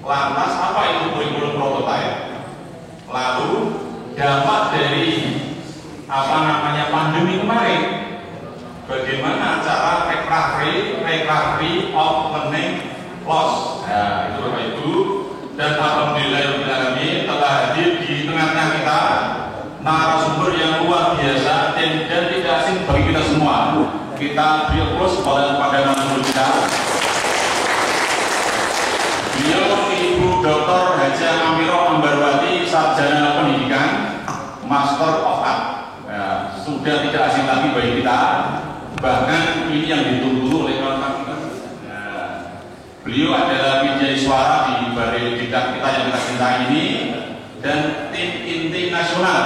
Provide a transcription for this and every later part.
Lantas apa itu kurikulum prototipe? Lalu dampak dari pandemi kemarin, bagaimana cara recovery of learning loss? Nah, itu Bapak Ibu. Dan alhamdulillah telah hadir di tengah-tengah kita narasumber yang luar biasa dan tidak asing bagi kita semua. Kita beri aplaus pada narasumber kita. Beliau Ibu Dr. Haja Amiro Ambarwati, Sarjana Pendidikan, Master of Art. Ya, sudah tidak asing lagi bagi kita. Bahkan ini yang ditunggu oleh kawan-kawan kita. Ya, beliau adalah media suara di Balai Diklat kita yang kita cintai ini, dan tim inti nasional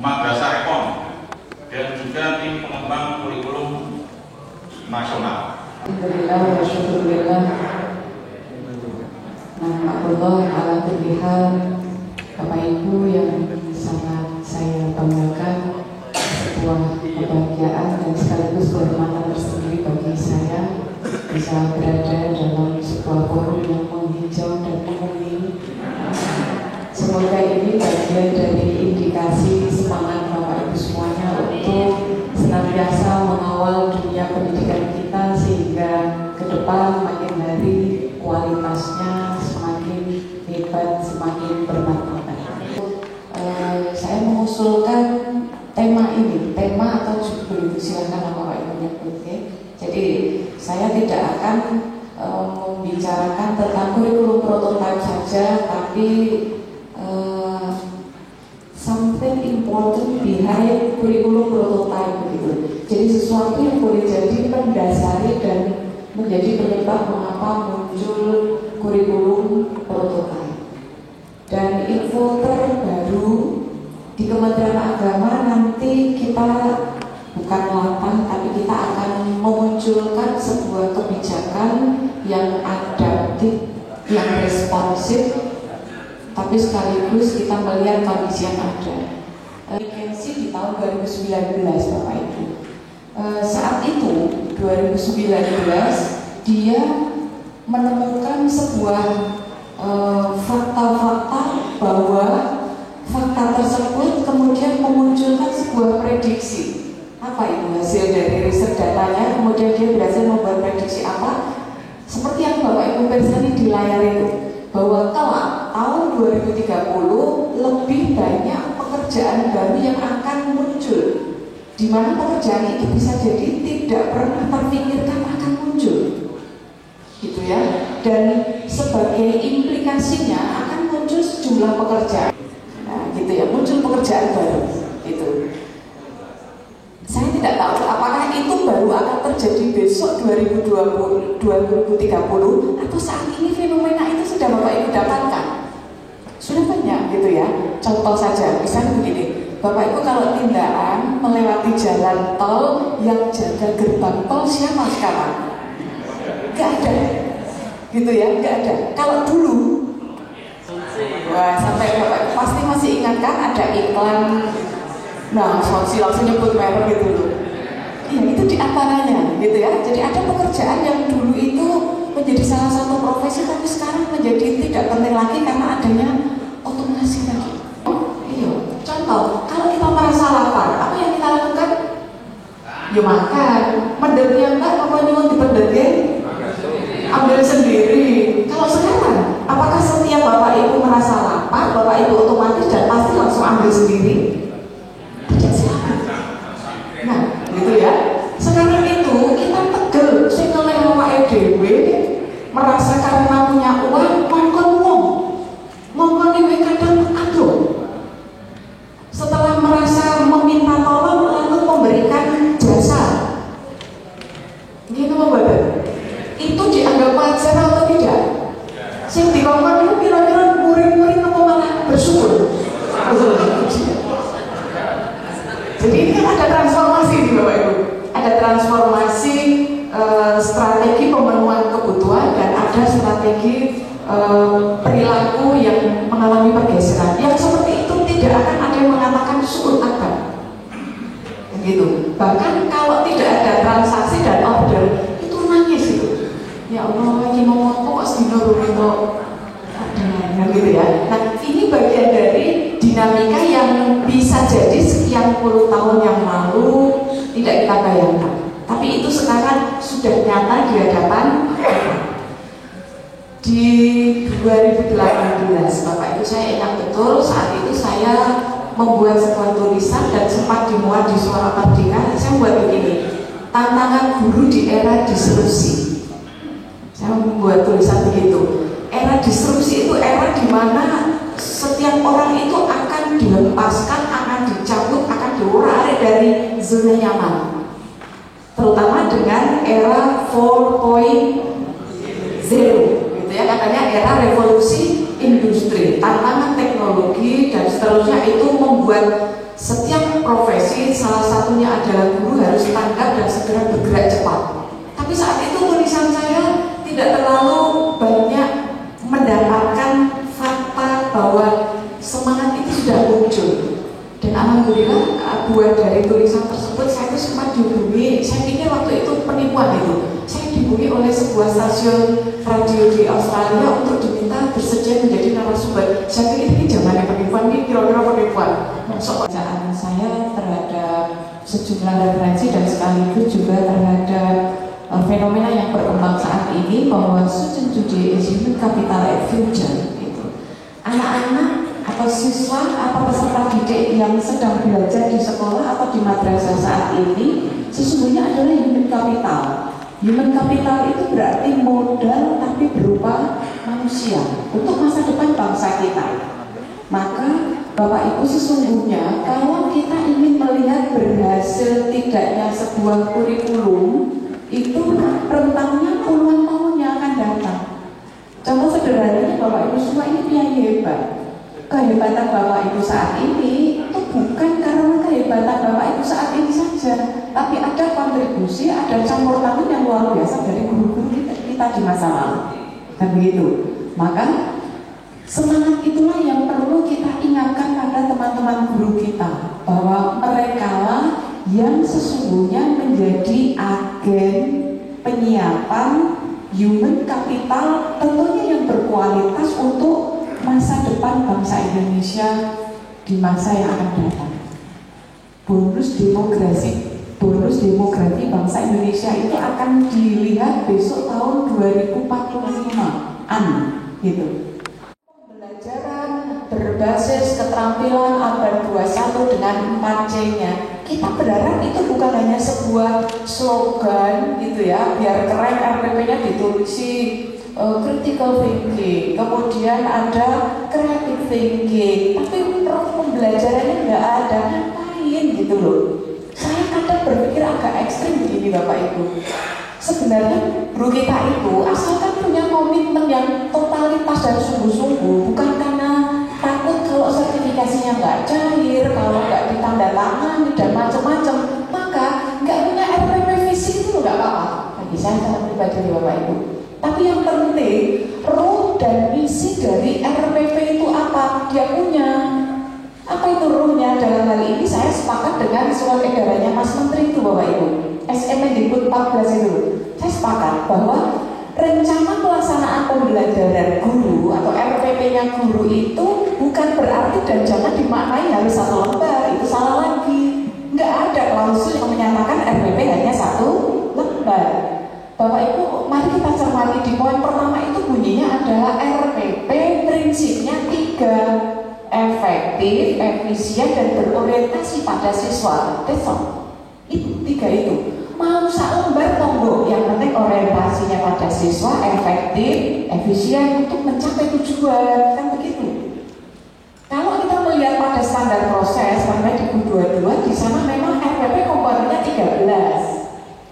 Madrasah Rekon, dan juga tim pengembang kurikulum nasional. Alhamdulillah wa syukurillah. Alhamdulillah ala kulli hal. Bapak Ibu yang sangat saya banggakan, sebuah kebahagiaan dan sekaligus kehormatan tersendiri bagi saya bisa berada dalam sebuah forum yang menghijau dan menguning. Semoga ini bagian dari indikasi semangat Bapak Ibu semuanya untuk senantiasa mengawal dunia pendidikan kita, sehingga ke depan makin hari kualitasnya semakin hebat, semakin bermartabat. Saya mengusulkan tema ini, tema atau judul, silakan Bapak Ibu menyebut. Jadi saya tidak akan membicarakan tentang kurikulum prototipe saja, tapi something important behind kurikulum prototipe begitu. Jadi sesuatu yang boleh jadi mendasari dan menjadi penyebab mengapa muncul kurikulum prototipe. Dan info terbaru di Kementerian Agama, nanti kita bukan latang, tapi kita akan memunculkan sebuah kebijakan yang adaptif, yang responsif, tapi sekaligus kita melihat kondisi yang ada. Agensi di tahun 2019 Bapak Ibu. Saat itu 2019 dia menemukan sebuah fakta-fakta bahwa fakta tersebut kemudian memunculkan sebuah prediksi. Apa itu hasil dari riset datanya? Kemudian dia berhasil membuat prediksi apa? Seperti yang Bapak Ibu persani di layar itu, bahwa kelak tahun 2030 lebih banyak pekerjaan baru yang akan muncul, di mana pekerjaan itu bisa jadi tidak pernah terpikirkan akan muncul, gitu ya. Dan sebagai implikasinya akan muncul sejumlah pekerjaan, nah gitu ya, muncul pekerjaan baru, gitu. Saya tidak tahu apakah itu baru akan terjadi besok 2020, 2030, atau saat ini fenomena itu sudah Bapak Ibu dapatkan. Sudah banyak gitu ya. Contoh saja, misalnya begini, Bapak Ibu kalau tindakan melewati jalan tol, yang jaga gerbang tol siapa sekarang? Gak ada, gitu ya, gak ada. Kalau dulu, wah sampai Bapak Ibu pasti masih ingat kan ada iklan. Nah, langsung nyebut merek gitu loh. Iya, itu diantaranya, gitu ya. Jadi ada pekerjaan yang dulu itu menjadi salah satu profesi, tapi sekarang menjadi tidak penting lagi karena adanya otomasi tadi. Oh, iya. Contoh, kalau kita merasa lapar, apa yang kita lakukan? Ya makan. Mendeknya enggak, apa nyuwun dipendeknya? Ambil sendiri. Kalau sekarang, apakah setiap Bapak Ibu merasa lapar, Bapak Ibu otomatis dan pasti langsung ambil sendiri? Nah, gitu ya. Sekarang itu kita tegel, sing ngeleh awake dhewe merasa karena punya uang, ngomong dhewe kadang aduh. Setelah merasa meminta tolong lalu memberikan jasa. Gitu Bapak. Itu dianggap wajar atau tidak? Sing dikongkon itu kira-kira murid-murid apa malah bersyukur? Jadi ini kan ada transformasi di Bapak Ibu, ada transformasi strategi pemenuhan kebutuhan, dan ada strategi perilaku yang mengalami pergeseran. Yang seperti itu tidak akan ada yang mengatakan syukur akbar, gitu. Bahkan kalau tidak ada transaksi dan order, itu nangis itu. Ya Allah, ini ngomong kok sedino itu dinamika yang bisa jadi sekian puluh tahun yang lalu tidak kita bayangkan, tapi itu sekarang sudah nyata di hadapan. Di 2018 Bapak Ibu, saya ingat betul saat itu saya membuat sebuah tulisan dan sempat dimuat di Suara Merdeka. Saya buat begini, tantangan guru di era disrupsi. Saya membuat tulisan begitu. Era disrupsi itu era di mana setiap orang itu akan dilepaskan, akan dicabut, akan diurai dari zona nyaman. Terutama dengan era 4.0. Ya, katanya era revolusi industri, tantangan teknologi dan seterusnya itu membuat setiap profesi, salah satunya adalah guru, harus tanggap dan segera bergerak cepat. Tapi saat itu tulisan saya tidak terlalu banyak mendapatkan fakta bahwa semangat itu sudah muncul. Dan alhamdulillah buah dari tulisan tersebut saya itu sempat dihubungi. Saya pikir waktu itu penipuan itu. Saya dihubungi oleh sebuah stasiun radio di Australia untuk diminta bersedia menjadi narasumber. Saya pikir ini zamannya penipuan, ini kira-kira penipuan. Masuk bacaan saya terhadap sejumlah referensi dan sekaligus juga terhadap fenomena yang berkembang saat ini bahwa student today is human capital at future. Gitu. Anak-anak atau siswa atau peserta didik yang sedang belajar di sekolah atau di madrasah saat ini sesungguhnya adalah human capital. Human capital itu berarti modal tapi berupa manusia untuk masa depan bangsa kita. Maka Bapak Ibu, sesungguhnya kalau kita ingin melihat berhasil tidaknya sebuah kurikulum, itu rentangnya puluhan tahun yang akan datang. Contoh sederhananya Bapak Ibu semua ini piye hebat. Kehebatan Bapak Ibu saat ini itu bukan karena kehebatan Bapak Ibu saat ini saja, tapi ada kontribusi, ada campur tangan yang luar biasa dari guru-guru kita di masa lalu. Dan begitu. Maka semangat itulah yang perlu kita ingatkan pada teman-teman guru kita, bahwa mereka lah yang sesungguhnya menjadi agen penyiapan human capital tentunya yang berkualitas untuk masa depan bangsa Indonesia di masa yang akan datang. Bonus demografi bangsa Indonesia itu akan dilihat besok tahun 2045-an gitu. Pembelajaran berbasis keterampilan abad 21 dengan 4C-nya. Kita berharap itu bukan hanya sebuah slogan gitu ya, biar keren RPP-nya ditulisi critical thinking, kemudian ada creative thinking, tapi pembelajarannya nggak ada, ngapain gitu loh. Saya kadang berpikir agak ekstrim begini Bapak Ibu. Sebenarnya guru kita itu asalkan punya komitmen yang totalitas dan sungguh-sungguh, bukan karena takut kalau sertifikasinya nggak cair, kalau nggak ditandatangani dan macam-macam, maka nggak punya RPP fisik itu nggak apa-apa. Bagi saya sangat pribadi Bapak Ibu. Tapi yang penting, roh dan misi dari RPP itu apa? Dia punya. Apa itu rohnya? Dalam hal ini saya sepakat dengan surat edarannya Mas Menteri itu Bapak Ibu, SMendikbud 14 itu. Saya sepakat bahwa rencana pelaksanaan pembelajaran guru atau RPP-nya guru itu bukan berarti dan jangan dimaknai harus satu lembar, itu salah lagi. Nggak ada klausul yang menyatakan RPP hanya satu lembar. Bapak Ibu, mari kita cermati di poin pertama itu bunyinya adalah RPP prinsipnya 3, efektif, efisien, dan berorientasi pada siswa. Itu 3 itu. Mau sak lembar tombol, yang penting orientasinya pada siswa, efektif, efisien untuk mencapai tujuan, kan begitu. Kalau kita melihat pada standar proses, karena di U22 di sana memang RPP komponennya 13.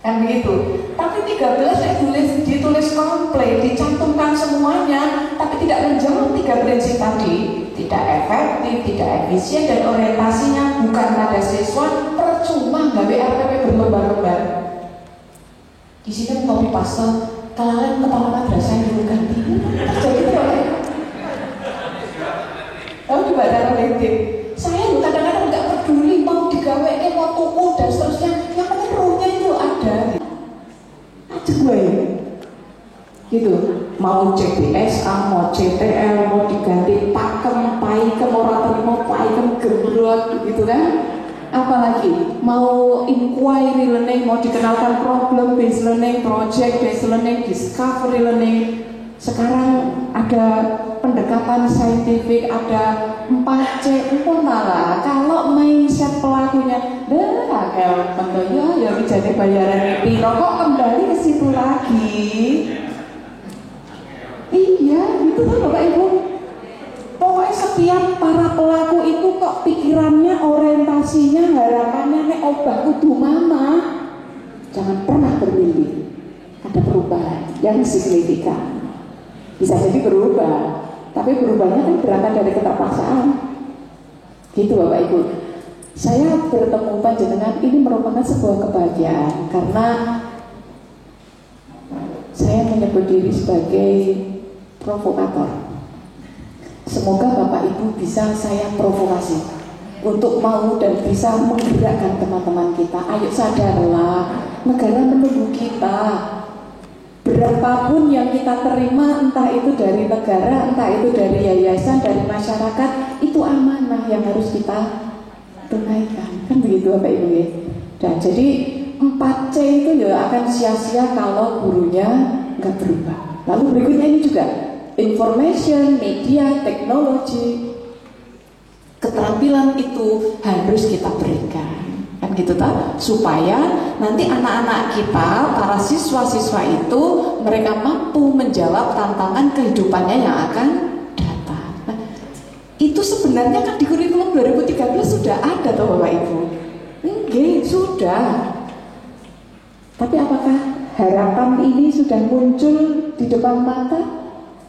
Kan begitu. Tapi 13 ditulis komplit, dicantumkan semuanya, tapi tidak menjawab 3 prinsip tadi. Tidak efektif, tidak efisien, dan orientasinya bukan pada siswa. Percuma gawe RPP berlembar-lembar. Di sini copy paste, kalian kepala madrasah yang dulu ganti. Terjadi itu apa? Tahu coba cara politik. Saya kadang-kadang nggak peduli mau digawe, mau tuku dan seterusnya. Yang penting rohnya itu ada. Ada gue ya. Gitu. Mau CPSA, mau CTL, mau diganti pakem, paikem, orang terima paikem, gitu kan. Apalagi mau inquiry learning, mau dikenalkan problem based learning, project based learning, discovery learning. Sekarang ada pendekatan saintifik, ada 4C pun malah. Kalau mindset pelakunya, kayak pentoyo ya jadi bayaran itu, kok kembali ke situ lagi. Iya, gitu kan Bapak Ibu. Pokoknya setiap para pelaku itu kok pikirannya, orientasinya, harapannya nek obah kudu mama. Jangan pernah bermimpi ada perubahan yang signifikan. Bisa jadi berubah, tapi berubahnya kan berangkat dari keterpaksaan. Gitu Bapak Ibu. Saya bertemu panjenengan ini merupakan sebuah kebahagiaan karena saya menyebut diri sebagai provokator. Semoga Bapak Ibu bisa saya provokasi untuk mau dan bisa menggerakkan teman-teman kita. Ayo sadarlah, negara menunggu kita. Berapapun yang kita terima, entah itu dari negara, entah itu dari yayasan, dari masyarakat, itu amanah yang harus kita tunaikan. Kan begitu Bapak Ibu ya. Dan jadi 4C itu ya akan sia-sia kalau gurunya nggak berubah. Lalu berikutnya ini juga information, media, teknologi, keterampilan itu harus kita berikan, kan gitu tak? Supaya nanti anak-anak kita, para siswa-siswa itu mereka mampu menjawab tantangan kehidupannya yang akan datang. Nah, itu sebenarnya kan di kurikulum 2013 sudah ada toh Bapak Ibu? Enggak, sudah. Tapi apakah harapan ini sudah muncul di depan mata?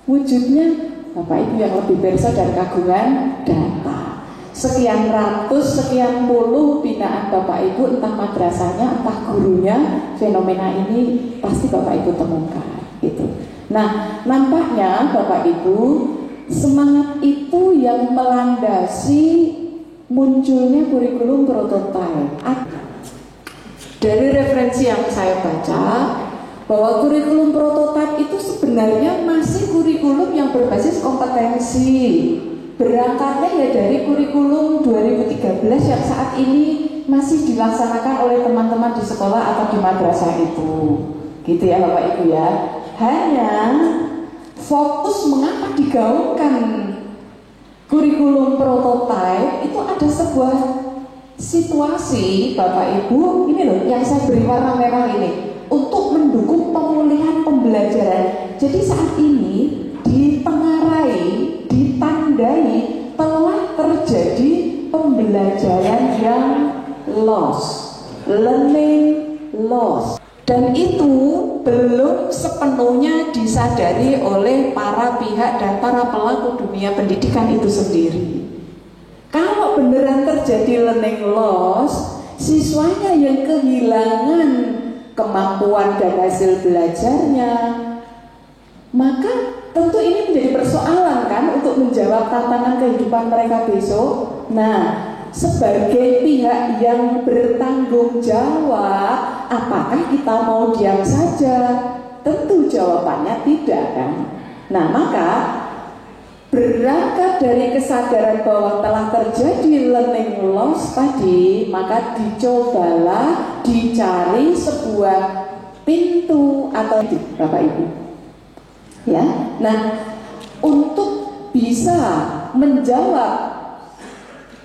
Wujudnya Bapak Ibu yang lebih bersa dan kagungan data. Sekian ratus, sekian puluh binaan Bapak Ibu, entah madrasahnya, entah gurunya, fenomena ini pasti Bapak Ibu temukan. Gitu. Nah, nampaknya Bapak Ibu, semangat itu yang melandasi munculnya kurikulum prototipe. Dari referensi yang saya baca, bahwa kurikulum prototipe itu sebenarnya masih kurikulum yang berbasis kompetensi. Berangkatnya ya dari kurikulum 2013 yang saat ini masih dilaksanakan oleh teman-teman di sekolah atau di madrasah itu. Gitu ya Bapak Ibu ya. Hanya fokus mengapa digaungkan kurikulum prototipe itu ada sebuah situasi Bapak Ibu, ini loh yang saya beri warna merah ini, untuk mendukung pemulihan pembelajaran. Jadi saat ini ditengarai, ditandai telah terjadi pembelajaran yang loss, learning loss. Dan itu belum sepenuhnya disadari oleh para pihak dan para pelaku dunia pendidikan itu sendiri. Kalau beneran terjadi learning loss, siswanya yang kehilangan kemampuan dan hasil belajarnya, maka tentu ini menjadi persoalan kan untuk menjawab tantangan kehidupan mereka besok. Nah, sebagai pihak yang bertanggung jawab, apakah kita mau diam saja? Tentu jawabannya tidak kan. Nah, maka berangkat dari kesadaran bahwa telah terjadi learning loss tadi, maka dicobalah dicari sebuah pintu atau Bapak Ibu. Ya, nah untuk bisa menjawab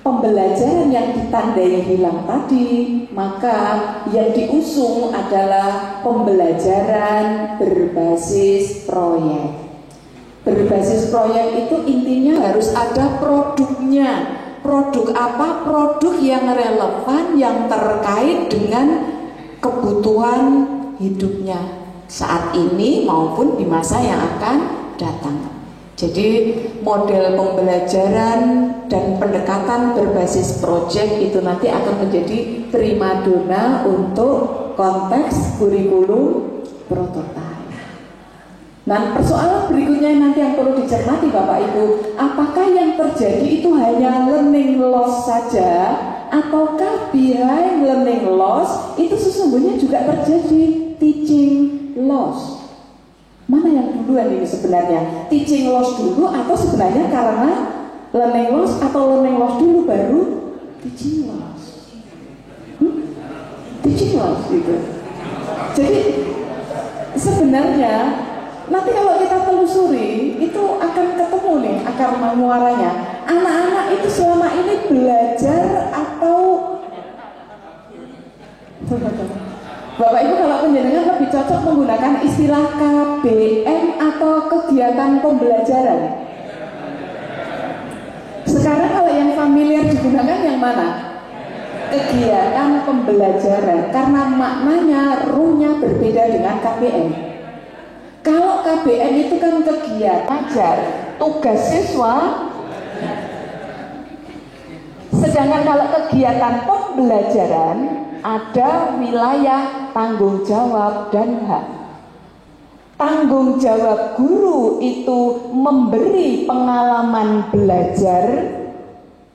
pembelajaran yang ditandai hilang tadi, maka yang diusung adalah pembelajaran berbasis proyek. Berbasis proyek itu intinya harus ada produknya. Produk apa? Produk yang relevan, yang terkait dengan kebutuhan hidupnya saat ini maupun di masa yang akan datang. Jadi model pembelajaran dan pendekatan berbasis proyek itu nanti akan menjadi primadona untuk konteks kurikulum prototipe. Nah, persoalan berikutnya nanti yang perlu dicermati Bapak Ibu, apakah yang terjadi itu hanya learning loss saja, ataukah behind learning loss itu sesungguhnya juga terjadi teaching loss? Mana yang duluan ini sebenarnya? Teaching loss dulu atau sebenarnya karena learning loss, atau learning loss dulu baru teaching loss. Teaching loss gitu. Jadi sebenarnya nanti kalau kita telusuri itu akan ketemu nih akar muaranya. Anak-anak itu selama ini belajar atau Bapak Ibu kalau penjenengan lebih cocok menggunakan istilah KBM atau kegiatan pembelajaran. Sekarang kalau yang familiar digunakan yang mana? Kegiatan pembelajaran, karena maknanya, ruhnya berbeda dengan KBM. Kalau KBM itu kan kegiatan ajar, tugas siswa. Sedangkan kalau kegiatan pembelajaran ada wilayah tanggung jawab dan hak. Tanggung jawab guru itu memberi pengalaman belajar.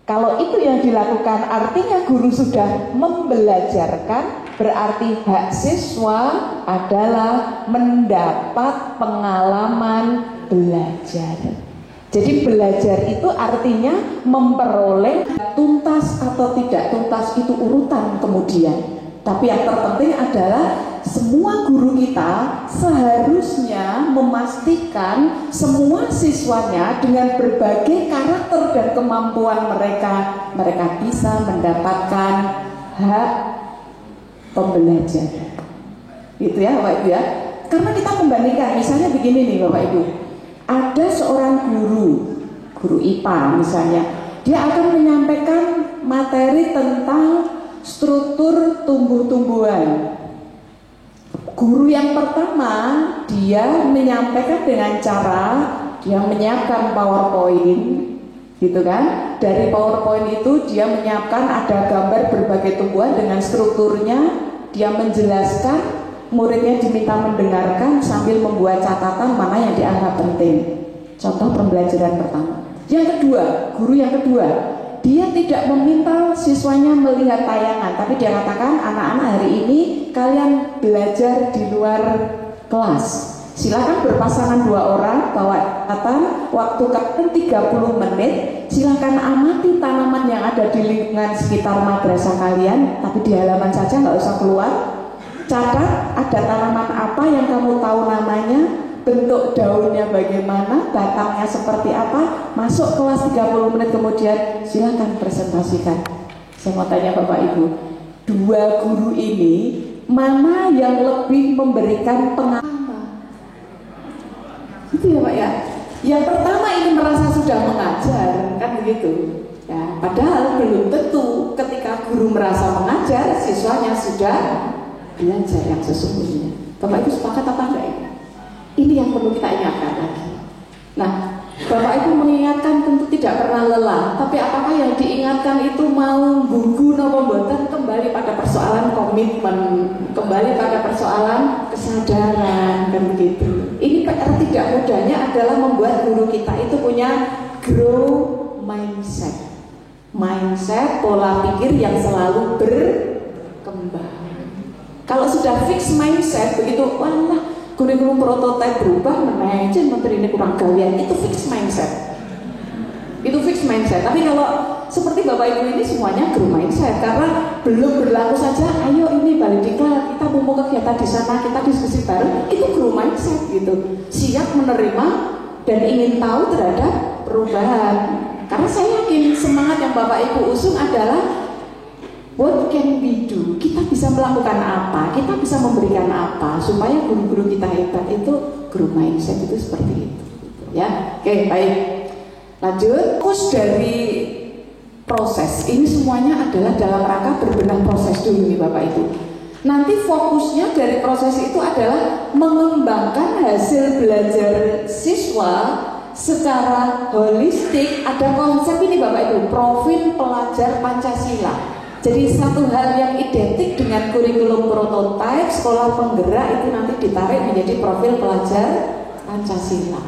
Kalau itu yang dilakukan artinya guru sudah membelajarkan, berarti hak siswa adalah mendapat pengalaman belajar. Jadi belajar itu artinya memperoleh, tuntas atau tidak tuntas itu urutan kemudian. Tapi yang terpenting adalah semua guru kita seharusnya memastikan semua siswanya dengan berbagai karakter dan kemampuan mereka bisa mendapatkan hak pembelajaran. Gitu ya Bapak Ibu ya. Karena kita membandingkan, misalnya begini nih Bapak Ibu. Ada seorang guru IPA misalnya, dia akan menyampaikan materi tentang struktur tumbuh-tumbuhan. Guru yang pertama dia menyampaikan dengan cara dia menyiapkan PowerPoint, gitu kan? Dari PowerPoint itu dia menyiapkan ada gambar berbagai tumbuhan dengan strukturnya, dia menjelaskan. Muridnya diminta mendengarkan sambil membuat catatan mana yang dianggap penting. Contoh pembelajaran pertama. Yang kedua, guru yang kedua, dia tidak meminta siswanya melihat tayangan, tapi dia katakan, anak-anak hari ini kalian belajar di luar kelas. Silakan berpasangan 2 orang, bawa catatan, waktu kalian 30 menit. Silakan amati tanaman yang ada di lingkungan sekitar madrasah kalian, tapi di halaman saja, nggak usah keluar. Catat ada tanaman apa yang kamu tahu namanya, bentuk daunnya bagaimana, batangnya seperti apa. Masuk kelas 30 menit kemudian silakan presentasikan. Saya mau tanya Bapak Ibu, 2 guru ini mana yang lebih memberikan pengalaman? Itu ya Pak ya. Yang pertama ini merasa sudah mengajar, kan begitu ya, padahal belum tentu ketika guru merasa mengajar siswanya sudah belajar yang sesungguhnya. Bapak Ibu sepakat apa enggak ini? Ini yang perlu kita ingatkan lagi. Nah, Bapak Ibu mengingatkan tentu tidak pernah lelah, tapi apakah yang diingatkan itu mau gugu atau mboten, kembali pada persoalan komitmen, kembali pada persoalan kesadaran dan begitu. Ini PR tidak mudahnya adalah membuat guru kita itu punya grow mindset. Mindset pola pikir yang selalu berkembang. Kalau sudah fix mindset begitu, walah kurikulum prototipe berubah, menajen menteri ini kurang gawian, itu fix mindset. Itu fix mindset. Tapi kalau seperti Bapak Ibu ini semuanya grow mindset, karena belum berlaku saja, ayo ini balik diklat, kita mau kegiatan di sana, kita diskusi bareng, itu grow mindset gitu. Siap menerima dan ingin tahu terhadap perubahan. Karena saya yakin semangat yang Bapak Ibu usung adalah what can we do? Kita bisa melakukan apa? Kita bisa memberikan apa supaya guru-guru kita hebat? Itu grow mindset itu seperti itu. Ya, oke, baik. Lanjut. Fokus dari proses ini semuanya adalah dalam rangka berbenah proses dulu nih Bapak Ibu. Nanti fokusnya dari proses itu adalah mengembangkan hasil belajar siswa secara holistik. Ada konsep ini Bapak Ibu, profil pelajar Pancasila. Jadi satu hal yang identik dengan kurikulum prototipe sekolah penggerak itu nanti ditarik menjadi profil pelajar Pancasila,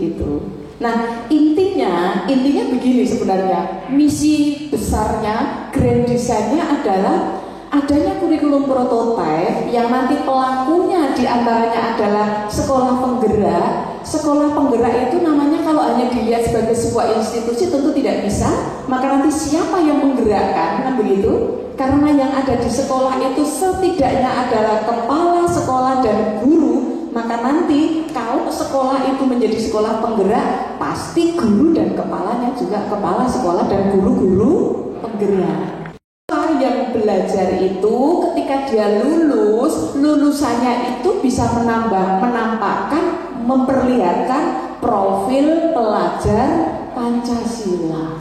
gitu. Nah intinya begini sebenarnya, misi besarnya, grand design-nya adalah adanya kurikulum prototipe yang nanti pelakunya diantaranya adalah sekolah penggerak, sekolah penggerak itu namanya kalau hanya dilihat sebagai sebuah institusi tentu tidak bisa. Maka nanti siapa yang menggerakkan, kan begitu? Karena yang ada di sekolah itu setidaknya adalah kepala sekolah dan guru. Maka nanti kalau sekolah itu menjadi sekolah penggerak, pasti guru dan kepalanya juga kepala sekolah dan guru-guru penggerak. Yang belajar itu ketika dia lulusannya itu bisa menampakkan, memperlihatkan profil pelajar Pancasila.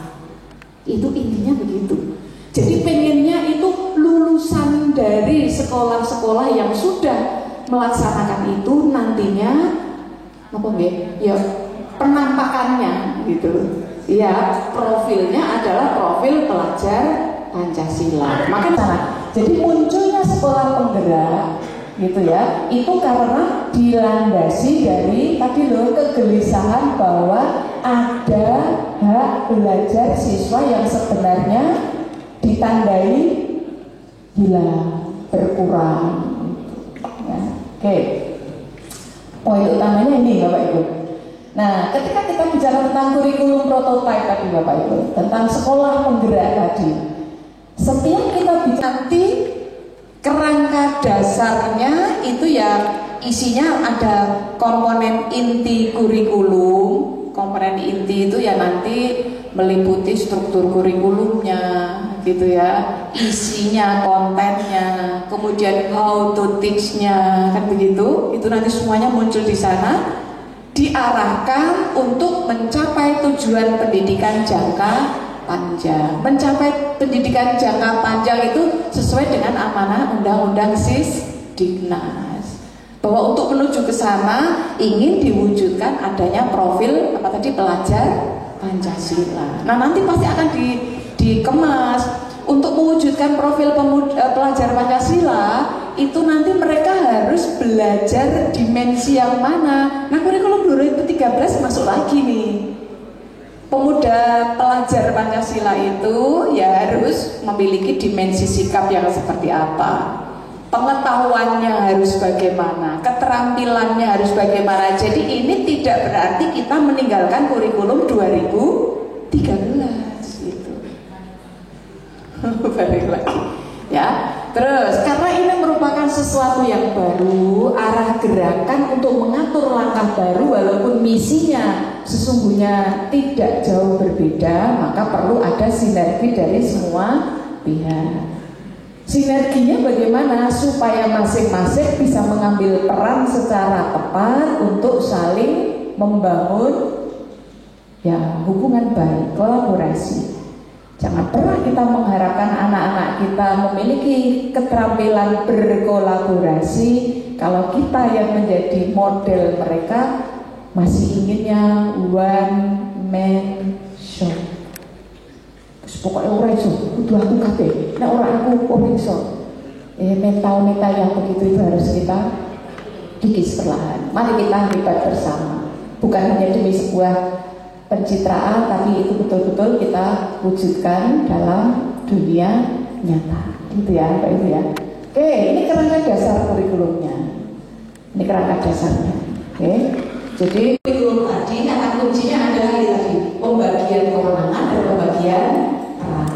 Itu intinya begitu. Jadi pengennya itu lulusan dari sekolah-sekolah yang sudah melaksanakan itu nantinya apa ya penampakannya gitu. Ya, profilnya adalah profil pelajar Pancasila. Makanya jadi munculnya sekolah penggerak gitu ya, itu karena dilandasi dari tadi loh kegelisahan bahwa ada hak belajar siswa yang sebenarnya ditandai hilang, berkurang ya. Oke, poin utamanya ini Bapak Ibu. Nah, ketika kita bicara tentang kurikulum prototipe tadi Bapak Ibu, tentang sekolah penggerak tadi, setiap kita bicara nanti kerangka dasarnya itu ya isinya ada komponen inti kurikulum. Komponen inti itu ya nanti meliputi struktur kurikulumnya gitu ya, isinya, kontennya, kemudian how to teach-nya, kan begitu. Itu nanti semuanya muncul di sana, diarahkan untuk mencapai tujuan pendidikan jangka panjang. Mencapai pendidikan jangka panjang itu sesuai dengan amanah Undang-Undang Sisdiknas, bahwa untuk menuju ke sana ingin diwujudkan adanya profil apa tadi pelajar Pancasila. Nah nanti pasti akan dikemas untuk mewujudkan profil pelajar Pancasila itu nanti mereka harus belajar dimensi yang mana. Nah kurikulum 2013 masuk lagi nih. Pemuda pelajar Pancasila itu ya harus memiliki dimensi sikap yang seperti apa, pengetahuannya harus bagaimana, keterampilannya harus bagaimana. Jadi ini tidak berarti kita meninggalkan kurikulum 2013 gitu. Balik lagi ya. Terus karena ini merupakan sesuatu yang baru, arah gerakan untuk mengatur langkah baru walaupun misinya sesungguhnya tidak jauh berbeda, maka perlu ada sinergi dari semua pihak. Sinerginya bagaimana supaya masing-masing bisa mengambil peran secara tepat untuk saling membangun ya hubungan baik, kolaborasi. Jangan pernah kita mengharapkan anak-anak kita memiliki keterampilan berkolaborasi kalau kita yang menjadi model mereka masih inginnya one man show. Pokoknya orang itu kudu aku kabeh, nek ora aku kok iso. Mental yang begitu itu harus kita kikis perlahan. Mari kita libat bersama. Bukan hanya demi sebuah pencitraan, tapi itu betul-betul kita wujudkan dalam dunia nyata. Gitu ya, Pak Ibu ya. Oke, ini kerangka dasar kurikulumnya. Ini kerangka dasarnya. Oke. Jadi kurikulum tadi kata kuncinya adalah ini tadi, pembagian kewenangan dan pembagian peran.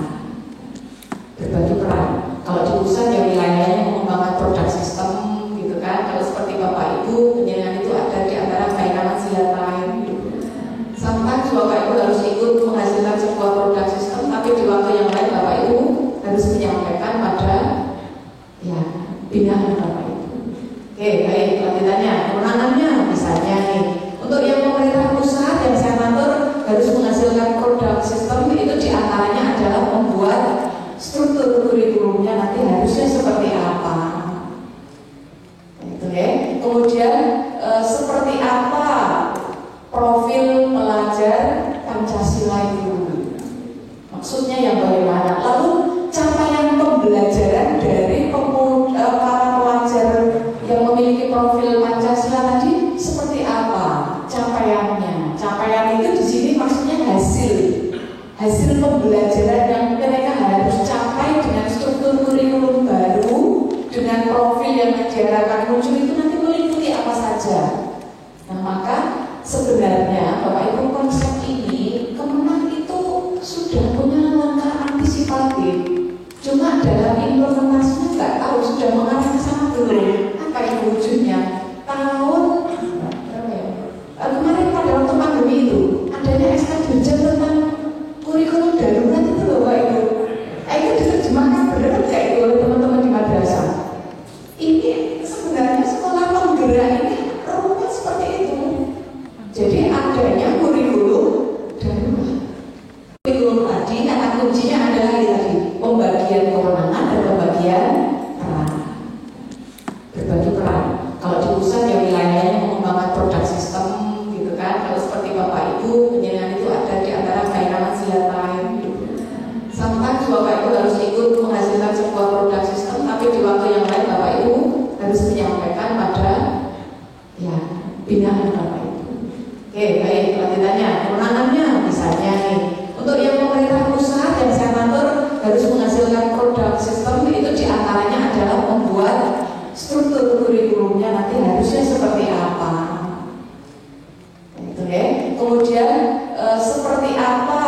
Berbagi peran. Kalau di pusat ya wilayahnya mengembangkan produk sistem gitu kan. Kalau seperti Bapak Ibu, penjenengan itu ada di antara baikanan silatai. Sampai Bapak Ibu harus ikut menghasilkan sebuah produk sistem, tapi di waktu yang lain Bapak Ibu harus menyampaikan pada ya binaan Bapak Ibu. Oke, baik, lanjutannya kewenangannya misalnya nih untuk yang pemerintah pusat yang saya atur harus menghasilkan produk sistem itu diantaranya adalah membuat struktur kurikulumnya nanti harusnya seperti apa. Itu ya. Kemudian seperti apa profil pelajar Pancasila itu, maksudnya yang bagaimana, lalu capaian pembelajaran dari para pelajar yang memiliki profil Pancasila tadi seperti apa capaiannya. Capaian itu di sini maksudnya hasil pembelajaran yang mereka harus capai dengan struktur kurikulum baru, dengan profil yang diharapkan muncul itu nanti meliputi apa saja. Nah maka sudah mengarah ke sana belum? Apa itu wujudnya? Tahun kemarin pada waktu pandemi itu adanya SK Dirjen tentang kurikulum darurat itu loh Pak Ibu. Itu diterjemahkan benar nggak itu oleh teman-teman di madrasah? Ini sebenarnya sekolah penggerak ini rumit seperti itu. Jadi adanya kurikulum darurat. Kurikulum tadi kata kuncinya adalah tadi pembagian kewenangan dan pembagian peran. Berbagi peran. Kalau di pusat ya wilayahnya mengembangkan produk sistem gitu kan. Kalau seperti Bapak Ibu penjenengan itu ada di antara keinaman silat lain gitu. Sometimes Bapak Ibu harus ikut menghasilkan sebuah produk sistem, tapi di waktu yang lain Bapak Ibu harus menyampaikan pada ya binaan Bapak Ibu. Oke, baik, lanjutannya kewenangannya misalnya nih untuk yang pemerintah pusat yang saya atur harus menghasilkan produk sistem itu diantaranya adalah membuat struktur kurikulumnya nanti harusnya seperti apa. Itu ya. Kemudian seperti apa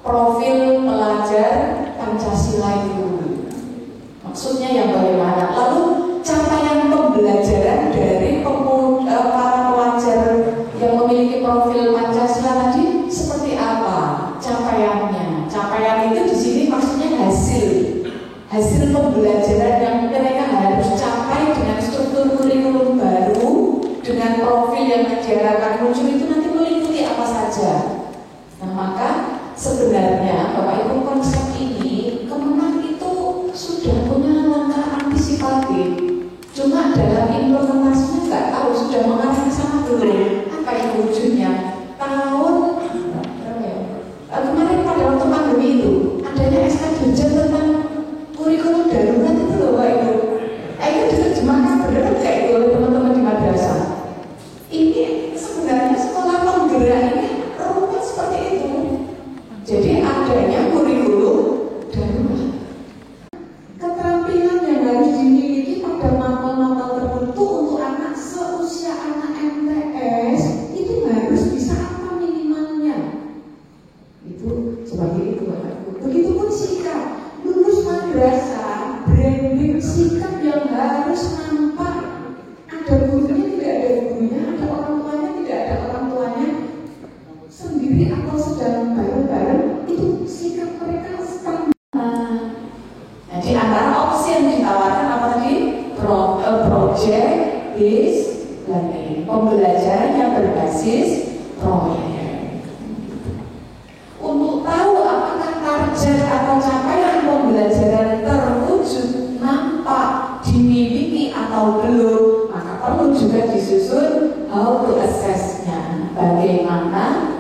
profil pelajar Pancasila itu? Maksudnya yang bagaimana? Lalu capaian pembelajaran dari para pelajar yang memiliki profil Pancasila tadi seperti apa capaiannya? Capaian itu di sini maksudnya hasil pembelajaran yang mereka harus capai dengan struktur kurikulum baru, dengan profil yang diharapkan muncul itu nanti meliputi apa saja. Nah maka sebenarnya Bapak Ibu konsep ini Kemenang itu sudah punya langkah antisipatif. Cuma dalam implementasinya nggak tahu sudah mengarah ke sana belum. Apa itu wujudnya? Tahun kemarin pada waktu pandemi itu adanya SK Dirjen tentang kurikulum darurat itu loh Pak Ibu. Itu diterjemahkan benar nggak itu oleh teman-teman di madrasah? Ini sebenarnya sekolah penggerak ini rumit seperti itu. Jadi adanya kurikulum darurat. Keterampilan yang harus dimiliki pada mapel-mapel tertentu untuk anak seusia anak MTS itu harus bisa apa minimalnya? Itu sebagai itu Bapak Ibu. Begitupun sikap lulus madrasah, branding sikap yang harus nampak. Ada gurunya, tidak ada gurunya, ada orang tuanya, tidak ada orang tuanya, sendiri atau sedang bareng-bareng, itu sikap mereka standar. Nah, di antara opsi yang ditawarkan apa tadi? Project based learning, pembelajaran yang berbasis proyek. Untuk tahu apakah target atau capaian pembelajaran terwujud, nampak, dimiliki atau belum, maka perlu juga disusun how to assess-nya. Bagaimana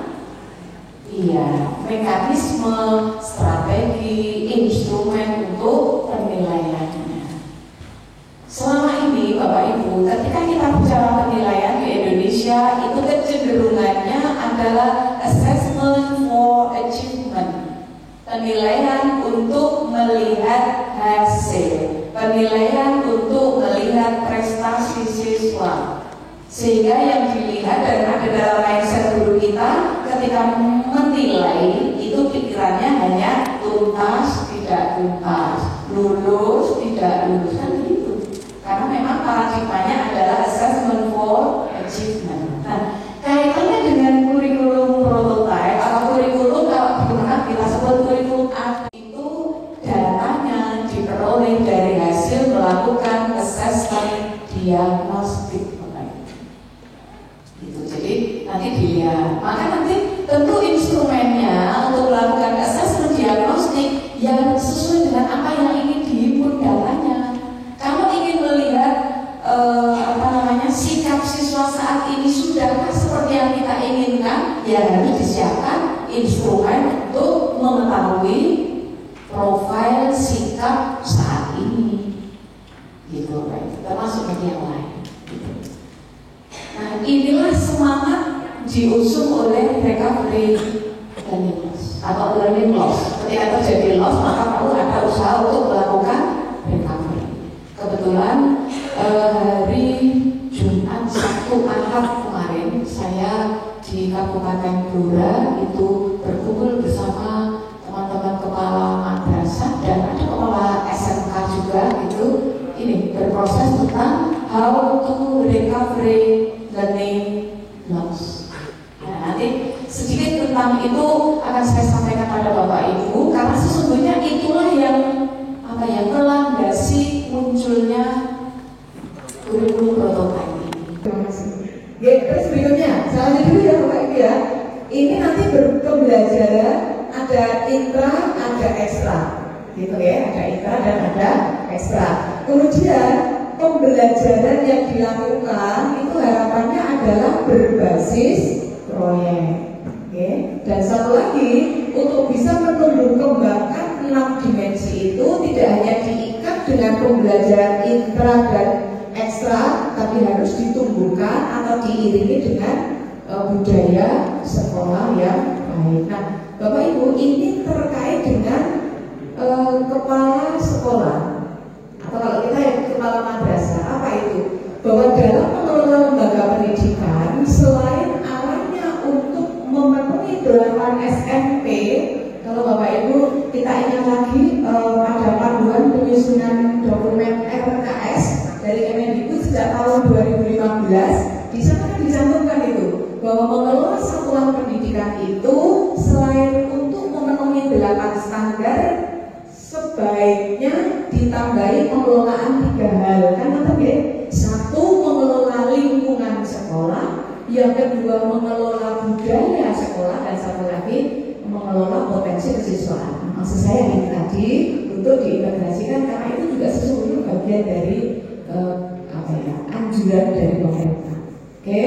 mekanisme, strategi, instrumen untuk penilaiannya. Selama ini Bapak Ibu, ketika kita bicara penilaian di Indonesia itu kecenderungannya adalah assessment for achievement, penilaian untuk melihat hasil, penilaian untuk melihat prestasi siswa. Sehingga yang dilihat dan ada dalam mindset guru kita ketika menilai itu pikirannya hanya tuntas, tidak tuntas, lulus, tidak lulus, kan gitu. Karena memang paradigmanya adalah assessment for achievement. Nah, kaitannya dengan kurikulum prototype atau kurikulum kalau digunakan kita sebut kurikulum itu datanya diperoleh dari hasil melakukan assessment diagnostik. Jadi nanti dilihat, maka nanti tentu instrumennya untuk melakukan assessment diagnostik yang sesuai dengan apa yang ingin dihimpun datanya. Kalau ingin melihat sikap siswa saat ini sudahkah seperti yang kita inginkan, ya harus disiapkan instrumen untuk mengetahui profil sikap saat ini, gitu, termasuk bagi yang lain. Nah, inilah semangat diusung oleh recovery learning loss atau learning loss. Ketika terjadi loss, maka perlu ada usaha untuk melakukan recovery. Kebetulan hari Jumat, Sabtu, Ahad kemarin saya di Kabupaten Blora itu berkumpul bersama teman-teman kepala madrasah dan ada kepala SMK juga itu apa ya, melandasi munculnya kurikulum prototipe ini. Terima kasih. Oke, terus berikutnya, salahnya dulu ya Bapak Ibu ya. Ini nanti pembelajaran ada intra, ada ekstra, gitu ya. Ada intra dan ada ekstra. Kemudian pembelajaran yang dilakukan itu harapannya adalah berbasis proyek. Oke. Dan satu lagi, untuk bisa menumbuh kembangkan 6 dimensi itu tidak hanya diikat dengan pembelajaran intra dan ekstra, tapi harus ditumbuhkan atau diiringi dengan budaya sekolah yang baik. Nah, Bapak Ibu, ini terkait dengan kepala sekolah atau kalau kita yang kepala madrasah, apa itu? Bahwa dalam mengelola lembaga pendidikan, selain arahnya untuk memenuhi 8 SMP, kalau Bapak Ibu kita ingat lagi ada panduan penyusunan dokumen RKS dari Kemendikbud sejak tahun 2015, di sana kan dicantumkan itu bahwa mengelola satuan pendidikan itu selain untuk memenuhi 8 standar, sebaiknya ditambahi pengelolaan 3 hal. Kan ya? 1, mengelola lingkungan sekolah, yang kedua mengelola budaya sekolah, dan satu lagi mengelola potensi kesiswaan. Maksud saya ini tadi untuk diintegrasikan karena itu juga sesungguhnya bagian dari anjuran dari pemerintah. Oke.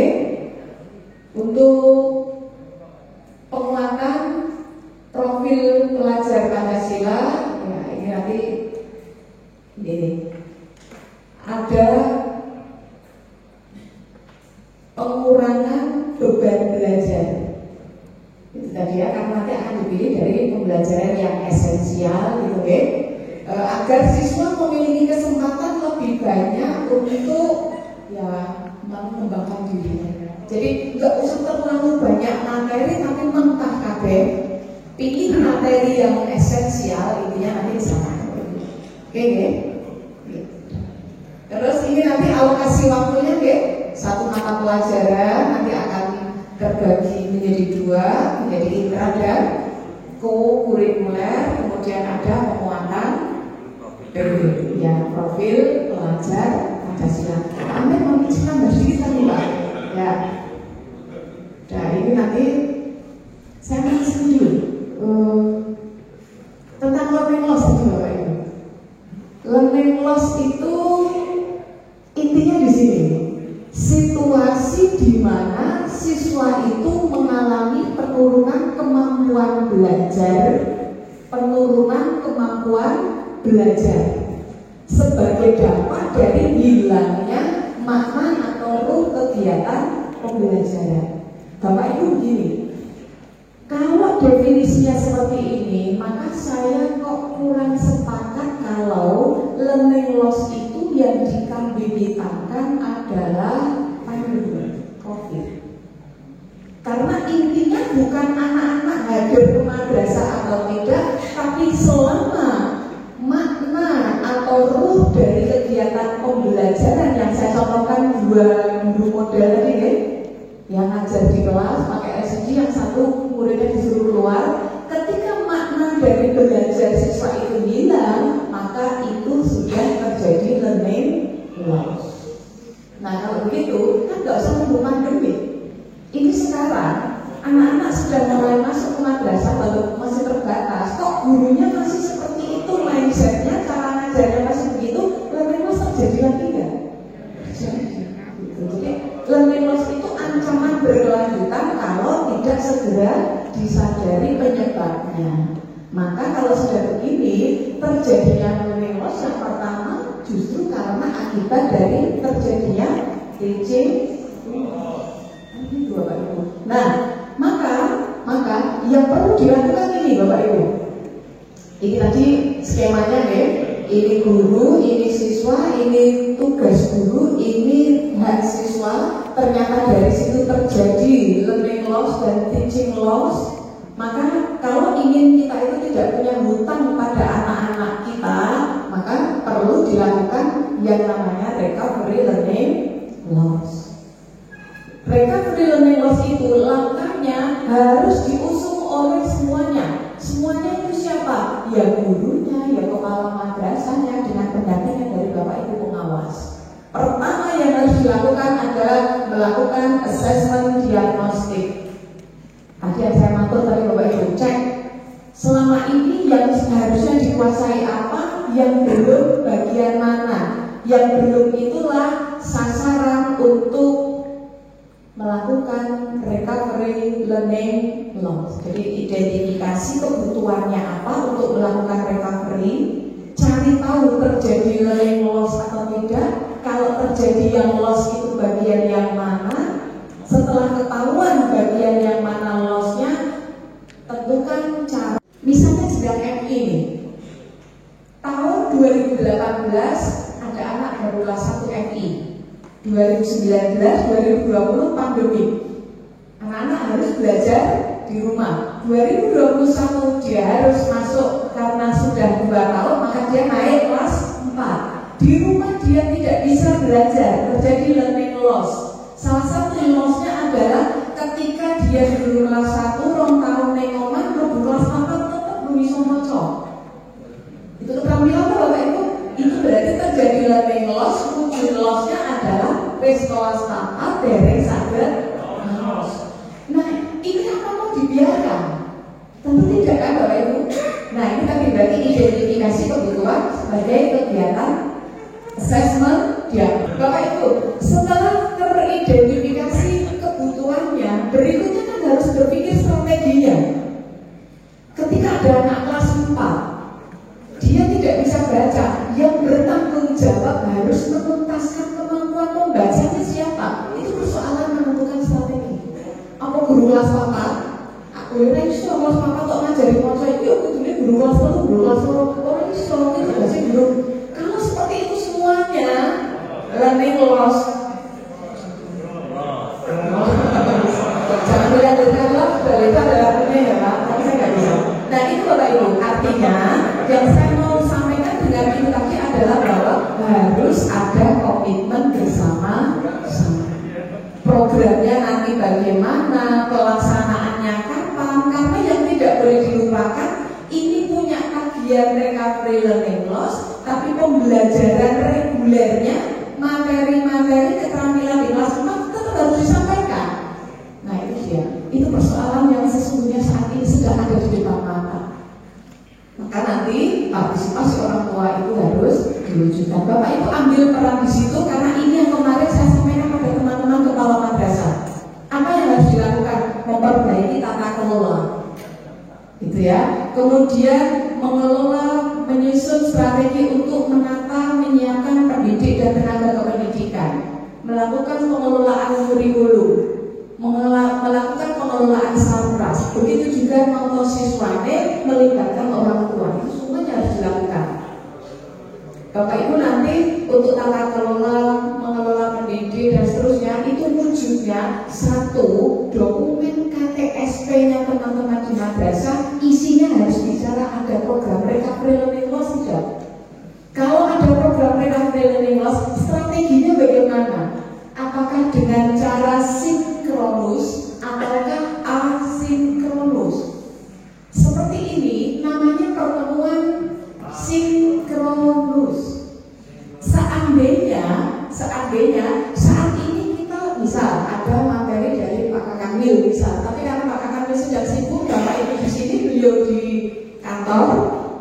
Untuk penguatan profil pelajar Pancasila, ya ini nanti ini ada pengurangan beban belajar. Itu tadi ya, karena nanti akan dipilih dari pembelajaran yang esensial, gitu ya. Agar siswa memiliki kesempatan lebih banyak untuk ya mengembangkan dirinya. Jadi nggak usah terlalu banyak materi, tapi mentah kabeh. Pilih materi yang esensial, intinya nanti di sana. Oke, ya. Terus ini nanti alokasi waktunya, ya. 1 mata pelajaran nanti akan terbagi menjadi 2, menjadi intra dan co-kurikuler. Kemudian ada penguatan profil pelajar Pancasila. Anda mau tambah sedikit lagi Pak? Ya. Nah ini nanti saya kasih dulu tentang learning loss itu Bapak Ibu. Learning loss itu intinya di sini. Situasi di mana siswa itu mengalami penurunan kemampuan belajar sebagai dampak dari hilangnya makna atau ruh kegiatan pembelajaran. Bapak Ibu begini, kalau definisinya seperti ini, maka saya kok kurang sepakat kalau learning loss itu yang dikambing-hitamkan adalah COVID. Karena intinya bukan anak-anak hadir ke madrasah atau tidak, tapi selama makna atau ruh dari kegiatan pembelajaran yang saya contohkan 2 guru model ini, yang ngajar di kelas pakai LCD, yang satu muridnya disuruh keluar. Ketika makna dari belajar siswa itu hilang, maka itu sudah terjadi learning loss. Nah kalau begitu kan nggak usah nunggu pandemi. Ini sekarang anak-anak sudah mulai masuk ke madrasah walaupun masih terbatas, kok gurunya masih seperti itu, mindsetnya, cara ngajarnya masih begitu, learning loss terjadi lagi nggak? Jadi learning loss itu ancaman berkelanjutan kalau tidak segera disadari penyebabnya. Maka kalau sudah begini, terjadinya learning loss yang pertama justru karena akibat dari terjadinya teaching. Bapak Ibu. Nah, maka yang perlu dilakukan ini Bapak Ibu. Ini tadi skemanya ya. Ini guru, ini siswa, ini tugas guru, ini hak siswa. Ternyata dari situ terjadi learning loss dan teaching loss. Maka kalau ingin kita itu tidak punya hutang pada anak-anak kita, maka perlu dilakukan yang namanya recovery learning loss. Recovery learning loss itu langkahnya harus diusung oleh semuanya. Semuanya itu siapa? Ya gurunya, ya kepala madrasah, melakukan assessment diagnostik. Tadi yang saya matur tadi Bapak Ibu cek selama ini yang seharusnya dikuasai apa, yang belum bagian mana, yang belum itulah sasaran untuk melakukan recovery learning loss. Jadi identifikasi kebutuhannya apa untuk melakukan recovery, cari tahu terjadi learning loss atau tidak. Kalau terjadi yang loss itu bagian yang mana, setelah ketahuan bagian yang mana lossnya, tentukan cara. Misalnya sedang MI ini, tahun 2018 ada anak baru kelas 1 MI, 2019, 2020 pandemi, anak-anak harus belajar di rumah. 2021 dia harus masuk karena sudah 2 tahun, maka dia naik kelas 4. Di rumah dia tidak bisa belajar, terjadi learning loss. Salah satu lossnya adalah ketika dia dulu kelas 1, 2 tahun ning omah, mlebu kelas 4 tetap belum bisa maca. Itu keterampilan apa Bapak Ibu? Itu berarti terjadi learning loss. Wujud lossnya adalah wis kelas 4 dereng saged loss. Nah, ini apa mau dibiarkan? Tentu tidak kan Bapak Ibu. Nah, ini tadi berarti identifikasi kebutuhan sebagai kegiatan assessment dia. Bapak Ibu, setelah teridentifikasi kebutuhannya, berikutnya kan harus berpikir strateginya. Ketika ada anak kelas 4, dia tidak bisa baca, yang bertanggung jawab harus menuntaskan kemampuan membacanya siapa? Itu persoalan menentukan strategi. Apa guru kelas 4? Aku ini iso kelas 4 kok ngajari maca iki, aku kudune guru kelas 1, guru kelas 2, ora iso iki bahasa guru. Kalau seperti itu semuanya learning loss. Jangan dilanjutkan lah, itu adalah punya ya Pak, tapi saya nggak bisa. Nah itu Bapak Ibu, artinya yang saya mau sampaikan dengan ini tadi adalah bahwa harus ada komitmen bersama. Programnya nanti bagaimana, pelaksanaannya kapan, karena yang tidak boleh dilupakan, ini punya kajian recovery learning loss, tapi pembelajaran regulernya, materi-materi keterampilan di kelas 4 tetap harus disampaikan. Nah itu dia, itu persoalan yang sesungguhnya saat ini sedang ada di depan mata. Maka nanti partisipasi orang tua itu harus diwujudkan. Bapak Ibu ambil peran di situ karena ini yang kemarin saya sampaikan pada teman-teman kepala madrasah. Apa yang harus dilakukan? Memperbaiki tata kelola, gitu ya. Kemudian mengelola, menyusun strategi untuk menata, menyiapkan pendidik dan tenaga kependidikan, melakukan pengelolaan kurikulum, melakukan pengelolaan sarpras, begitu juga moto siswane, melibatkan orang tua. Itu semuanya harus dilakukan. Bapak Ibu nanti untuk tata kelola, mengelola pendidik dan seterusnya, itu wujudnya satu dokumen KTSP-nya teman-teman di madrasah, isinya harus bicara ada program recovery learning loss tidak. Kalau ada program recovery learning loss, strateginya bagaimana? Apakah dengan cara sinkronus ataukah asinkronus? Seperti ini namanya pertemuan sinkronus. Seandainya saat ini kita misal ada materi dari Pak Kakang Mil misal, tapi karena Pak Kakang Mil sedang sibuk, Bapak Ibu di sini, beliau di kantor,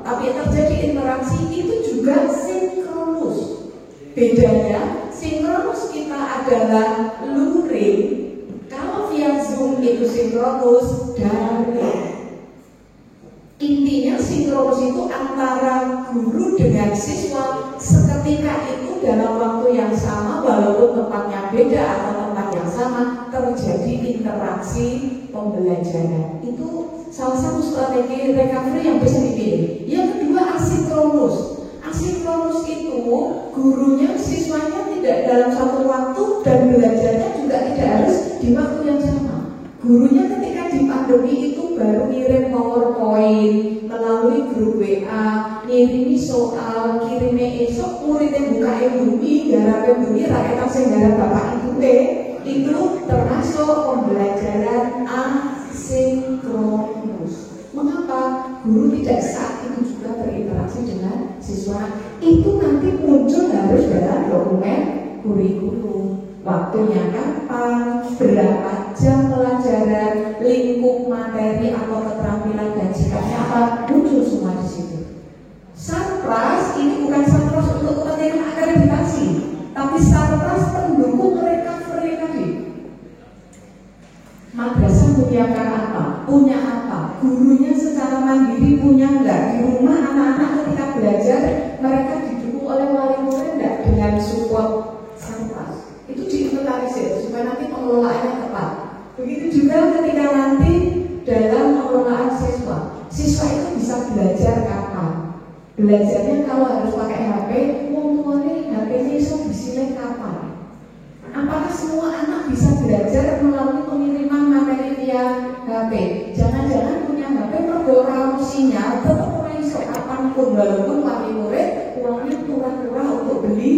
tapi terjadi interaksi, itu juga sinkronus. Bedanya sinkronus kita adalah luring, kalau via Zoom itu sinkronus daring. Intinya sinkronus itu antara guru dengan siswa seketika itu dalam waktu yang sama, walaupun tempatnya beda atau tempat yang sama, terjadi interaksi pembelajaran. Itu salah satu strategi recovery yang bisa dipilih. Yang kedua asinkronus. Asinkronus itu gurunya, siswanya tidak dalam satu waktu dan belajarnya juga tidak harus di waktu yang sama. Gurunya ketika di pandemi itu baru ngirim PowerPoint melalui grup WA, ngirimi soal, kirime esok, muridnya buka bumi, garap bumi, rakyat sing garap bapak ibu itu termasuk pembelajaran asinkronus. Mengapa? Guru tidak saat itu juga berinteraksi dengan siswa. Itu nanti muncul harus dalam dokumen kurikulum. waktunya kapan, berapa jam pelajaran, lingkup materi atau keterampilan dan sikapnya apa, muncul semua di situ. Sarpras ini bukan sarpras untuk kepentingan akreditasi, tapi sarpras pendukung recovery tadi. Madrasah menyediakan apa? Punya apa? Gurunya secara mandiri punya enggak? Di rumah anak-anak ketika belajar mereka didukung oleh wali murid enggak dengan support sarpras? Itu diinventarisir supaya nanti pengelolaannya tepat. Begitu juga ketika nanti dalam pengelolaan siswa, siswa itu bisa belajar kapan? Belajarnya kalau harus pakai HP, wong tuane HP-nya iso disile kapan? Apakah semua anak bisa belajar melalui pengiriman materi via HP? Jangan-jangan punya HP mergo sinyal tetap ora iso kapanpun walaupun wali murid uangnya turah-turah untuk beli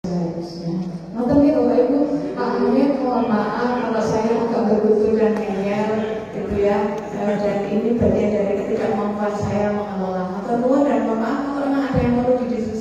seharusnya. Nonton ya Bapak Ibu, Pak Munir mohon maaf kalau saya agak bergutur dan ngeyel gitu ya, dan ini bagian dari ketidakmampuan saya mengelola. Nonton dan mohon maaf kalau memang ada yang perlu didiskusikan.